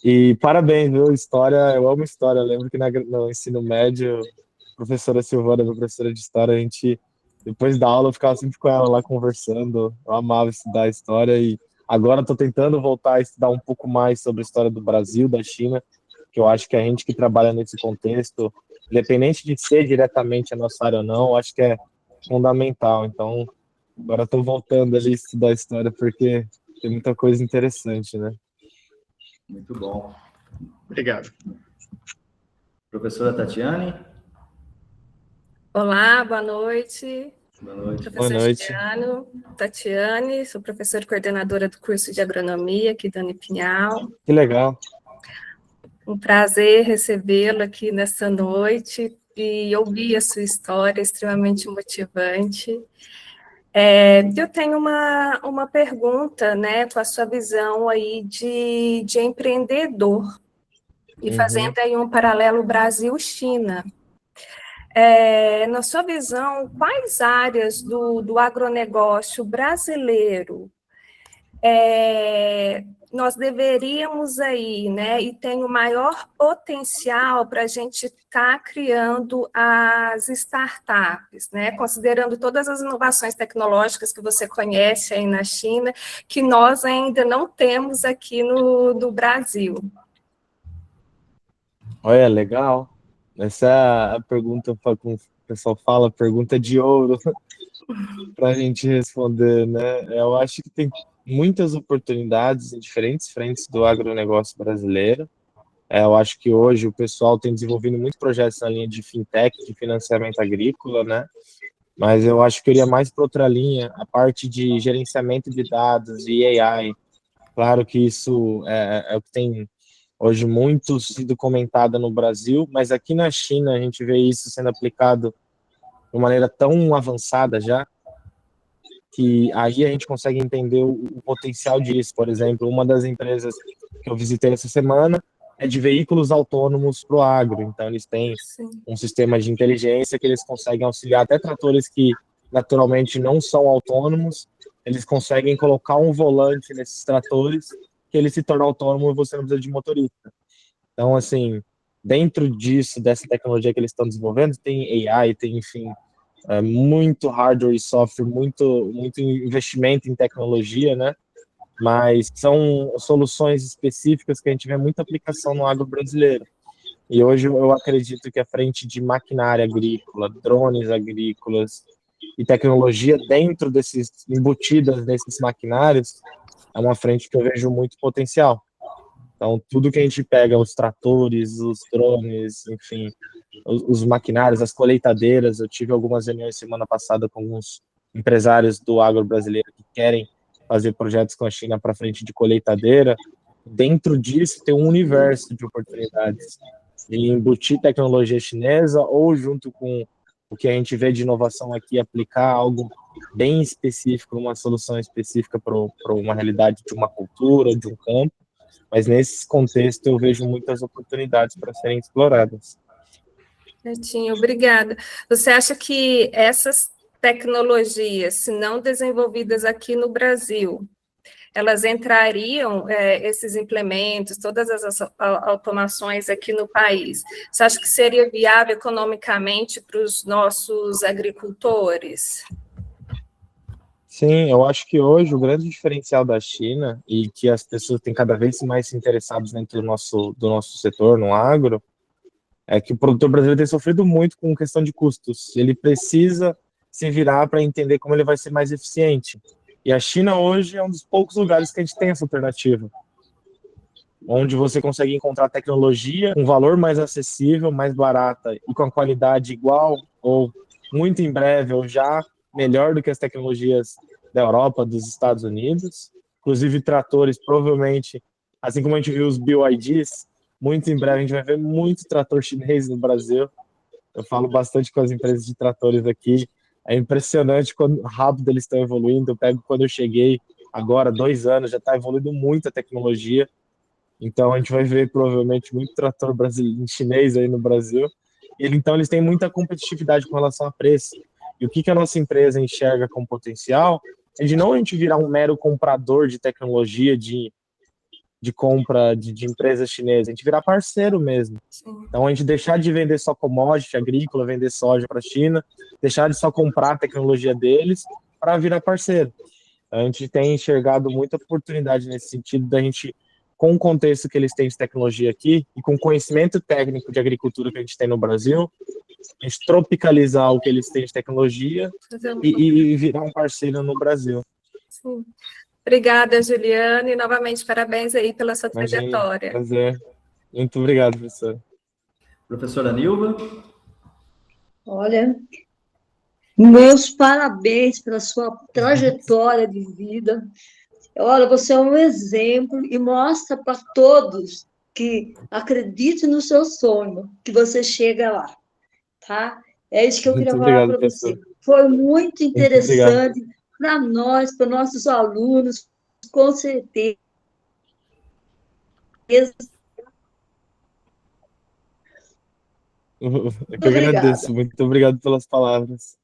E parabéns, viu? História, eu amo história. Eu lembro que no ensino médio, a professora Silvana, minha professora de história, a gente, depois da aula, eu ficava sempre com ela lá conversando. Eu amava estudar história e agora estou tentando voltar a estudar um pouco mais sobre a história do Brasil, da China, que eu acho que a gente que trabalha nesse contexto, independente de ser diretamente a nossa área ou não, eu acho que é fundamental. Então, agora estou voltando ali a estudar história porque tem muita coisa interessante, né? Muito bom. Obrigado. Professora Tatiane? Olá, boa noite. Boa noite. Professor Boa noite. Juliano, Tatiane, sou professora coordenadora do curso de agronomia aqui da Unipinhal. Que legal. Um prazer recebê-lo aqui nessa noite e ouvir a sua história extremamente motivante. Eu tenho uma pergunta, né, com a sua visão aí de empreendedor, e fazendo aí um paralelo Brasil-China. Na sua visão, quais áreas do agronegócio brasileiro nós deveríamos aí, né, e tem o maior potencial para a gente estar criando as startups, né, considerando todas as inovações tecnológicas que você conhece aí na China, que nós ainda não temos aqui no Brasil? Olha, legal. Essa é a pergunta, como o pessoal fala, pergunta de ouro para a gente responder, né? Eu acho que tem muitas oportunidades em diferentes frentes do agronegócio brasileiro. Eu acho que hoje o pessoal tem desenvolvido muitos projetos na linha de fintech, de financiamento agrícola, né? Mas eu acho que eu iria mais para outra linha, a parte de gerenciamento de dados e AI. Claro que isso é o que tem hoje muito sido comentada no Brasil, mas aqui na China a gente vê isso sendo aplicado de maneira tão avançada já, que aí a gente consegue entender o potencial disso. Por exemplo, uma das empresas que eu visitei essa semana é de veículos autônomos para o agro, então eles têm um sistema de inteligência que eles conseguem auxiliar até tratores que naturalmente não são autônomos, eles conseguem colocar um volante nesses tratores que ele se torna autônomo e você não precisa de motorista. Então, assim, dentro disso, dessa tecnologia que eles estão desenvolvendo, tem AI, tem, enfim, muito hardware e software, muito investimento em tecnologia, né? Mas são soluções específicas que a gente vê muita aplicação no agro brasileiro. E hoje eu acredito que a frente de maquinária agrícola, drones agrícolas e tecnologia dentro embutidas nesses maquinários, é uma frente que eu vejo muito potencial. Então, tudo que a gente pega, os tratores, os drones, enfim, os maquinários, as colheitadeiras, eu tive algumas reuniões semana passada com alguns empresários do agro brasileiro que querem fazer projetos com a China para frente de colheitadeira. Dentro disso tem um universo de oportunidades de embutir tecnologia chinesa ou junto com o que a gente vê de inovação aqui, aplicar algo bem específico, uma solução específica para uma realidade de uma cultura, de um campo, mas nesse contexto eu vejo muitas oportunidades para serem exploradas. Certinho, obrigada. Você acha que essas tecnologias, se não desenvolvidas aqui no Brasil, elas entrariam, esses implementos, todas as automações aqui no país, você acha que seria viável economicamente para os nossos agricultores? Sim, eu acho que hoje o grande diferencial da China e que as pessoas têm cada vez mais se interessadas dentro do nosso setor, no agro, é que o produtor brasileiro tem sofrido muito com questão de custos. Ele precisa se virar para entender como ele vai ser mais eficiente. E a China hoje é um dos poucos lugares que a gente tem essa alternativa, onde você consegue encontrar tecnologia com um valor mais acessível, mais barata e com a qualidade igual ou muito em breve ou já melhor do que as tecnologias da Europa, dos Estados Unidos. Inclusive tratores, provavelmente, assim como a gente viu os BYDs, muito em breve a gente vai ver muito trator chinês no Brasil. Eu falo bastante com as empresas de tratores aqui. É impressionante quando rápido eles estão evoluindo. Eu pego quando eu cheguei agora, 2 anos, já está evoluindo muito a tecnologia. Então a gente vai ver provavelmente muito trator brasileiro, chinês aí no Brasil. Então eles têm muita competitividade com relação a preço. E o que a nossa empresa enxerga como potencial é de não a gente virar um mero comprador de tecnologia, de compra de empresas chinesas, a gente virar parceiro mesmo. Sim. Então, a gente deixar de vender só commodity agrícola, vender soja para a China, deixar de só comprar a tecnologia deles para virar parceiro. A gente tem enxergado muita oportunidade nesse sentido da gente, com o contexto que eles têm de tecnologia aqui e com o conhecimento técnico de agricultura que a gente tem no Brasil, a gente tropicalizar o que eles têm de tecnologia e virar um parceiro no Brasil. Sim. Obrigada, Juliana, e novamente parabéns aí pela sua trajetória. Prazer. Muito obrigado, professor. Professora Nilva? Olha, meus parabéns pela sua trajetória de vida. Olha, você é um exemplo e mostra para todos que acreditem no seu sonho, que você chega lá, tá? É isso que eu queria falar para você. Foi muito interessante para nós, para nossos alunos, com certeza. Eu que agradeço. Muito obrigado pelas palavras.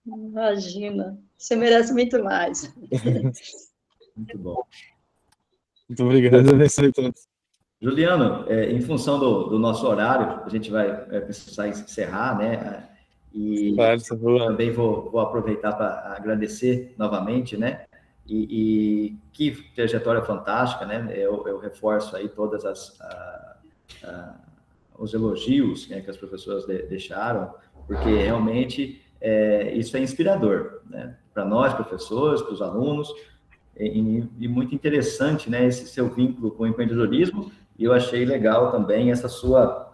Imagina, você merece muito mais. Muito bom. Muito obrigado, abençoe todos. Juliano, em função do nosso horário, a gente vai precisar encerrar, né? E claro, também vou aproveitar para agradecer novamente, né? E que trajetória fantástica, né? Eu reforço aí todas os elogios, né, que as professoras deixaram, porque realmente isso é inspirador, né? Para nós, professores, para os alunos, e muito interessante, né? Esse seu vínculo com o empreendedorismo. E eu achei legal também essa sua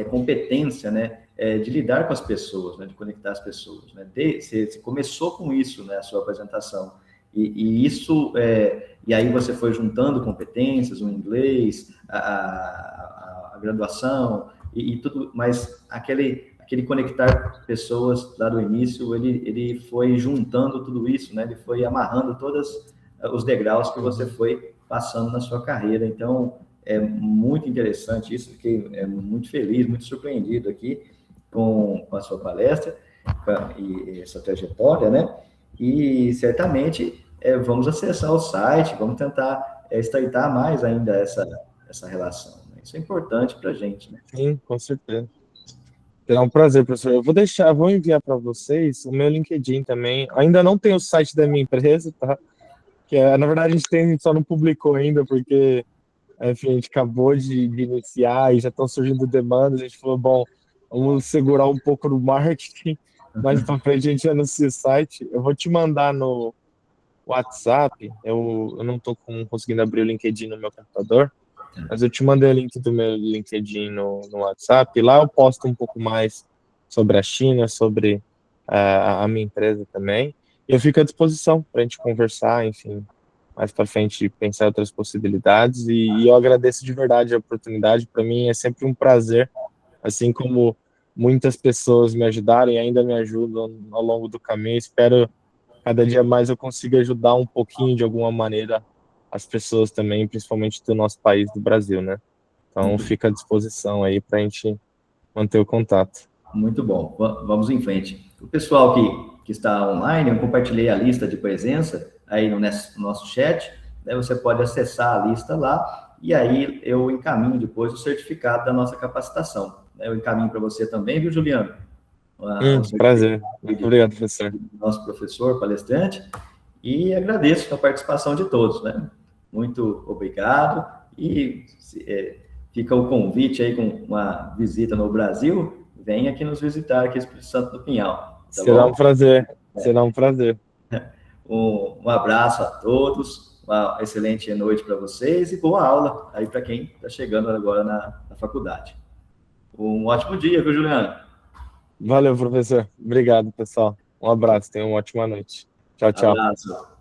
competência, né, de lidar com as pessoas, né, de conectar as pessoas, né? Você começou com isso, né, a sua apresentação, e isso, e aí você foi juntando competências, o inglês, a graduação e tudo, mas aquele conectar pessoas lá do início, ele foi juntando tudo isso, né? Ele foi amarrando todos os degraus que você foi passando na sua carreira. Então, é muito interessante isso, fiquei muito feliz, muito surpreendido aqui com a sua palestra e essa trajetória, né? E certamente vamos acessar o site, vamos tentar estreitar mais ainda essa relação, né? Isso é importante para a gente, né? Sim, com certeza. Será um prazer, professor. Eu vou enviar para vocês o meu LinkedIn também. Ainda não tem o site da minha empresa, tá? Que na verdade a gente só não publicou ainda, porque enfim, a gente acabou de iniciar e já estão surgindo demandas. A gente falou, bom, vamos segurar um pouco no marketing, mas para frente a gente anuncia o site. Eu vou te mandar no WhatsApp. Eu não estou conseguindo abrir o LinkedIn no meu computador, mas eu te mandei o link do meu LinkedIn no WhatsApp. Lá eu posto um pouco mais sobre a China, sobre a minha empresa também. E eu fico à disposição para a gente conversar, enfim, mais para frente, pensar em outras possibilidades. E eu agradeço de verdade a oportunidade. Para mim é sempre um prazer, assim como muitas pessoas me ajudaram e ainda me ajudam ao longo do caminho. Espero cada dia mais eu consiga ajudar um pouquinho, de alguma maneira, as pessoas também, principalmente do nosso país, do Brasil, né? Então, fica à disposição aí para a gente manter o contato. Muito bom, vamos em frente. O pessoal que está online, eu compartilhei a lista de presença aí no nosso chat, né? Você pode acessar a lista lá, e aí eu encaminho depois o certificado da nossa capacitação. Eu encaminho para você também, viu, Juliano? Prazer. Muito obrigado, professor. Nosso professor, palestrante, e agradeço a participação de todos, né? Muito obrigado, e fica o convite aí com uma visita no Brasil, venha aqui nos visitar aqui no Espírito Santo do Pinhal. Tá Será bom? um prazer, será um prazer. Um abraço a todos, uma excelente noite para vocês e boa aula aí para quem está chegando agora na faculdade. Um ótimo dia, viu, Juliano? Valeu, professor. Obrigado, pessoal. Um abraço, tenham uma ótima noite. Tchau, tchau. Abraço.